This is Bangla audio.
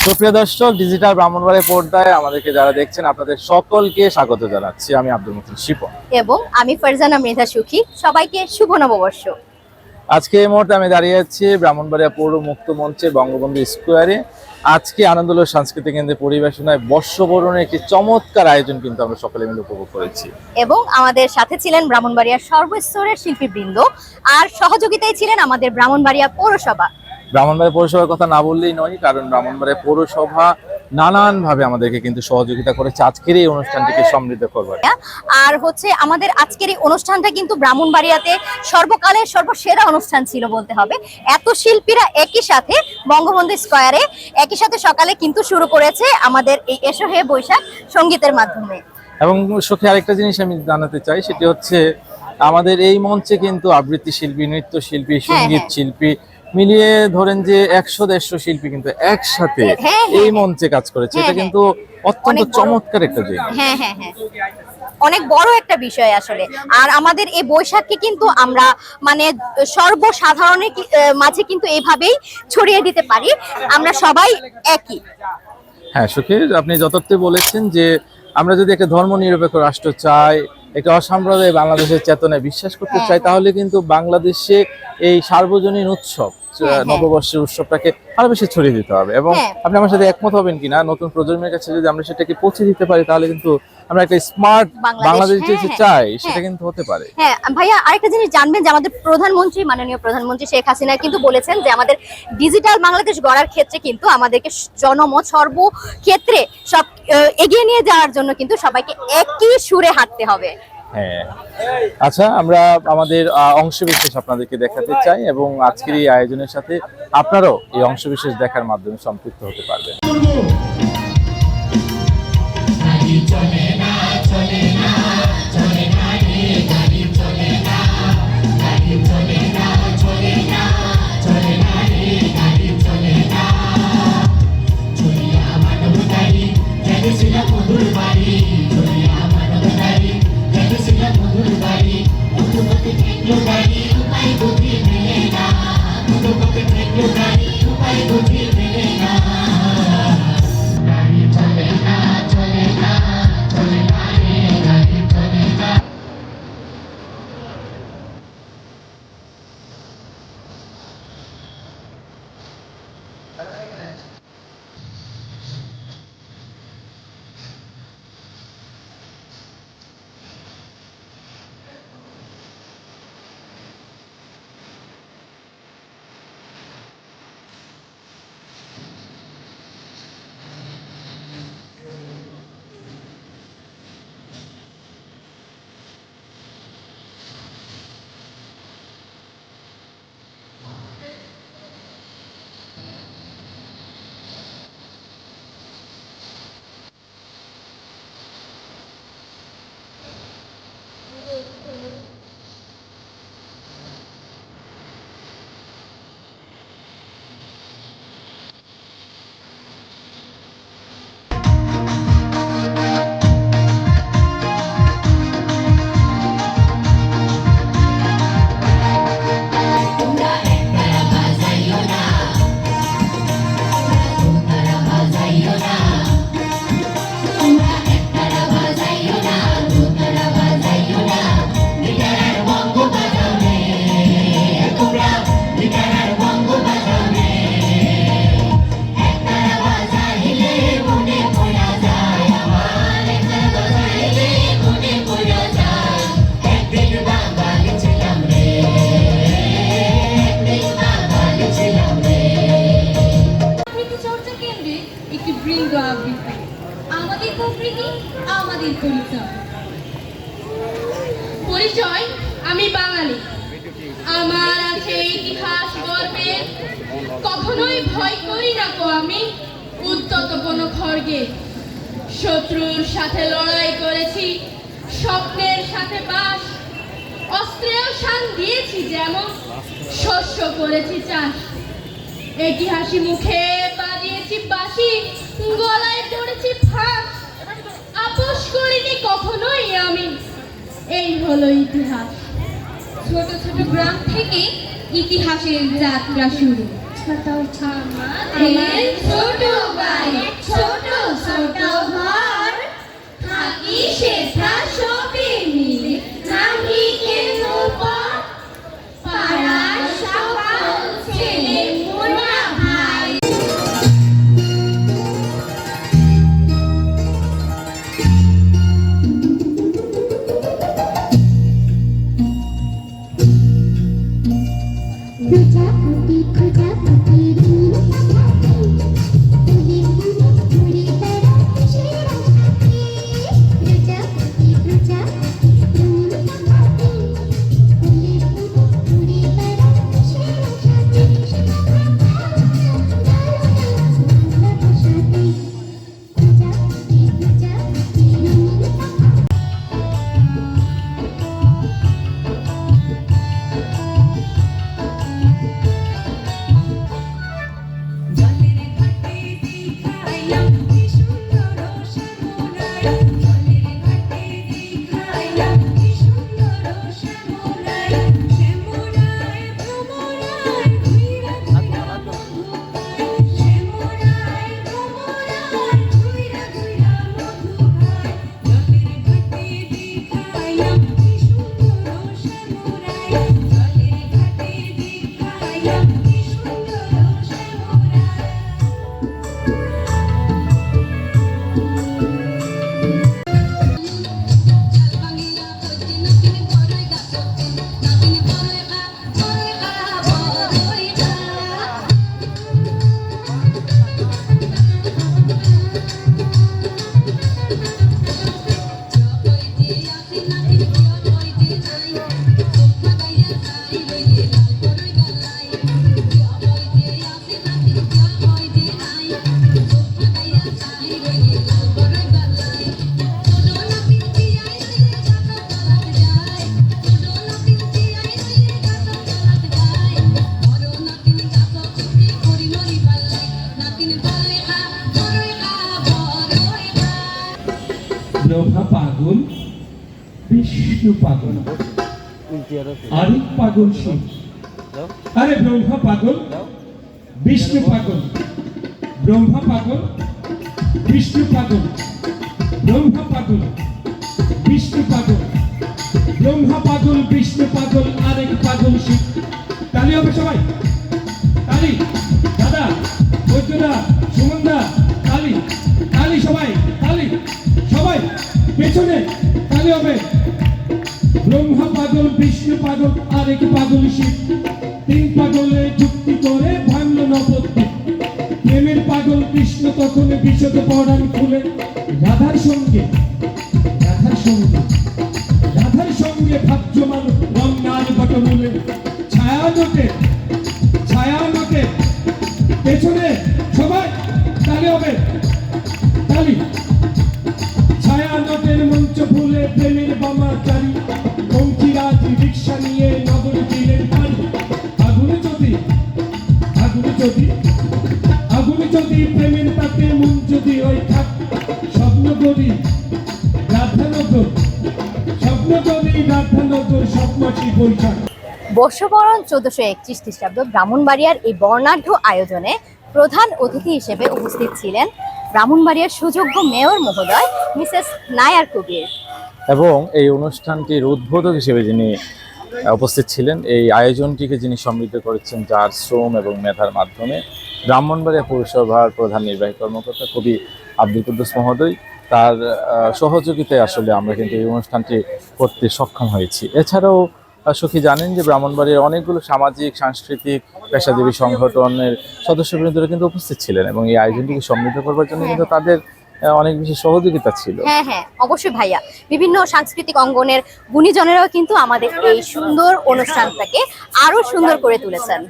সুপ্রিয় দর্শক, ডিজিটাল ব্রাহ্মণবাড়িয়া পর্দায় আমাদেরকে যারা দেখছেন আপনাদের সকলকে স্বাগত জানাচ্ছি। আমি আব্দুল মতিন শিপন এবং আমি ফারজানা মৃধা সুখী। সবাইকে শুভ নববর্ষ। আজকে এই মুহূর্তে আমি দাঁড়িয়ে আছি ব্রাহ্মণবাড়িয়া পৌর মুক্ত মঞ্চে বঙ্গবন্ধু স্কোয়ারে। আজকে আনন্দলোক সাংস্কৃতিক কেন্দ্রে পরিবেশনায় বর্ষবরণের একটি চমৎকার আয়োজন কিন্তু আমরা সকলে মিলে উপভোগ করেছি এবং আমাদের সাথে ছিলেন ব্রাহ্মণবাড়িয়ার সর্বস্তরের শিল্পীবৃন্দ, আর সহযোগিতায় ছিলেন আমাদের ব্রাহ্মণবাড়িয়া পৌরসভা। ব্রাহ্মণবাড়িয়া পৌরসভার কথা না বললেই নয়, কারণ ব্রাহ্মণবাড়িয়া পৌরসভা নানানভাবে আমাদেরকে কিন্তু সহযোগিতা করেছে আজকের এই অনুষ্ঠানটিকে সমৃদ্ধ করবার। আর আমাদের আজকের এই অনুষ্ঠানটা কিন্তু ব্রাহ্মণবাড়িয়াতে সর্বকালের সর্বসেরা অনুষ্ঠান ছিল বলতে হবে। এত শিল্পীরা একই সাথে বঙ্গবন্ধু স্কয়ারে একই সাথে সকালে কিন্তু শুরু করেছে আমাদের এই এসো হে বৈশাখ সঙ্গীতের মাধ্যমে। এবং সখী, আরেকটা জিনিস আমি জানাতে চাই, সেটি হচ্ছে আমাদের এই মঞ্চে কিন্তু আবৃত্তি শিল্পী, নৃত্য শিল্পী, সঙ্গীত শিল্পী মিলিয়ে ধরেন যে 100-150 শিল্পী কিন্তু একসাথে এই মঞ্চে কাজ করেছে। এটা কিন্তু অত্যন্ত চমৎকার একটা জিনিস। হ্যাঁ হ্যাঁ হ্যাঁ, অনেক বড় একটা বিষয় আসলে। আর আমাদের এই বৈশাখকে কিন্তু আমরা মানে সর্বসাধারণের মাঝে কিন্তু এইভাবেই ছড়িয়ে দিতে পারি, আমরা সবাই একই। হ্যাঁ সখী, আপনি যথার্থ বলেছেন যে আমরা যদি একটা ধর্ম নিরপেক্ষ রাষ্ট্র চাই, একটা অসাম্প্রদায়িক বাংলাদেশের চেতনায় বিশ্বাস করতে চাই, তাহলে কিন্তু বাংলাদেশে এই সার্বজনীন উৎসব, নববর্ষের উৎসবটাকে আরো বেশি ছড়িয়ে দিতে হবে। এবং আপনি আমার সাথে একমত হবেন কিনা, নতুন প্রজন্মের কাছে যদি আমরা সেটাকে পৌঁছে দিতে পারি, তাহলে কিন্তু আমরা একটা স্মার্ট বাংলাদেশ যে চাই সেটা কিন্তু হতে পারে। হ্যাঁ ভাইয়া, আরেকটা জিনিস জানবেন যে আমাদের প্রধানমন্ত্রী, মাননীয় প্রধানমন্ত্রী শেখ হাসিনা কিন্তু বলেছেন যে আমাদের ডিজিটাল বাংলাদেশ গড়ার ক্ষেত্রে কিন্তু আমাদেরকে জনমত সর্বক্ষেত্রে সব এগিয়ে নিয়ে যাওয়ার জন্য কিন্তু সবাইকে একই সুরে হাঁটতে হবে। হ্যাঁ, আচ্ছা, আমরা আমাদের অংশবিশেষ আপনাদেরকে দেখাতে চাই এবং আজকের এই আয়োজনের সাথে আপনারাও এই অংশবিশেষ দেখার মাধ্যমে সম্পৃক্ত হতে পারবেন। পরিচয়, আমি বাঙালি, আমার আছে ইতিহাস গর্বের, কখনোই ভয় করি না কো আমি উদ্যত কোনো খড়গে। শত্রুর সাথে লড়াই করেছি, স্বপ্নের সাথে বাস, অস্ত্রেও শান দিয়েছি যেমন, শস্য করেছি চাষ। ইতিহাসী মুখে বাজিয়েছি বাঁশি, গলায় পড়েছি ফাঁস, আপোষ করিনি কখনোই আমি, এই হলো ইতিহাস। ছোট ছোট গ্রাম থেকে ইতিহাসের যাত্রা শুরু। ছোট ছোট পাগল বিষ্ণু পাগল, আরেক পাগল শিব। আরে ব্রহ্মা পাগল বিষ্ণু পাগল, ব্রহ্মা পাগল বিষ্ণু পাগল, ব্রহ্মা পাগল বিষ্ণু পাগল, ব্রহ্মা পাগল বিষ্ণু পাগল, আরেক পাগল শিব। তালি হবে সবাই, তালি। দাদা, বৈদ্যদা, সুমনদা, তালি তালি সবাই, তালি সবাই, পেছনে তালি হবে। ব্রহ্মা পাগল বিষ্ণু পাগল, আরেক পাগল শিব। তিন পাগলে যুক্তি করে ভাঙল নবদ্বীপ। প্রেমের পাগল কৃষ্ণ তখন বিশদ পরাণ খুলে রাধার সঙ্গে, রাধার সঙ্গে, রাধার সঙ্গে ভাজ্যমান রঙ্গার বটমূলে। ছায়া নোটে, ছায়া নোটে, পেছনে সবাই তালি হবে, তালি। ছায়া নোটের মঞ্চ ফুলে প্রেমের বামাচারী বংশীরাজ রিক্সা নিয়ে নগর দিলেন পানি। আগুনে যদি, আগুনে যদি, আগুনে যদি প্রেমের তাতে মন যদি ওই থাক। স্বপ্ন করি রাধানগর, স্বপ্ন করি রাধানগর, স্বপ্নটি বৈশাখ। বর্ষবরণ 1431 খ্রিস্টাব্দ ব্রাহ্মণবাড়িয়ার এই বর্ণাঢ্য আয়োজনে প্রধান অতিথি হিসেবে উপস্থিত ছিলেন ব্রাহ্মণবাড়িয়ার সুযোগ্য মেয়র মহোদয় মিসেস নায়ার কবির। এবং এই অনুষ্ঠানটির উদ্বোধক হিসেবে যিনি উপস্থিত ছিলেন, এই আয়োজনটিকে যিনি সমৃদ্ধ করেছেন যার শ্রম এবং মেধার মাধ্যমে, ব্রাহ্মণবাড়িয়া পৌরসভার প্রধান নির্বাহী কর্মকর্তা কবি আব্দুল কুদ্দুস মহোদয়, তার সহযোগিতায় আসলে আমরা কিন্তু এই অনুষ্ঠানটি করতে সক্ষম হয়েছি। এছাড়াও সখী জানেন যে ব্রাহ্মণবাড়িয়ার অনেকগুলো সামাজিক, সাংস্কৃতিক, পেশাজীবী সংগঠনের সদস্যবৃন্দরা কিন্তু উপস্থিত ছিলেন এবং এই আয়োজনটিকে সমৃদ্ধ করবার জন্য কিন্তু তাদের অনেক বেশি সহযোগিতা ছিল। হ্যাঁ হ্যাঁ, অবশ্যই ভাইয়া। বিভিন্ন সাংস্কৃতিক অঙ্গনের গুণীজনেরাও কিন্তু আমাদের এই সুন্দর অনুষ্ঠানটাকে আরো সুন্দর করে তুলেছেন।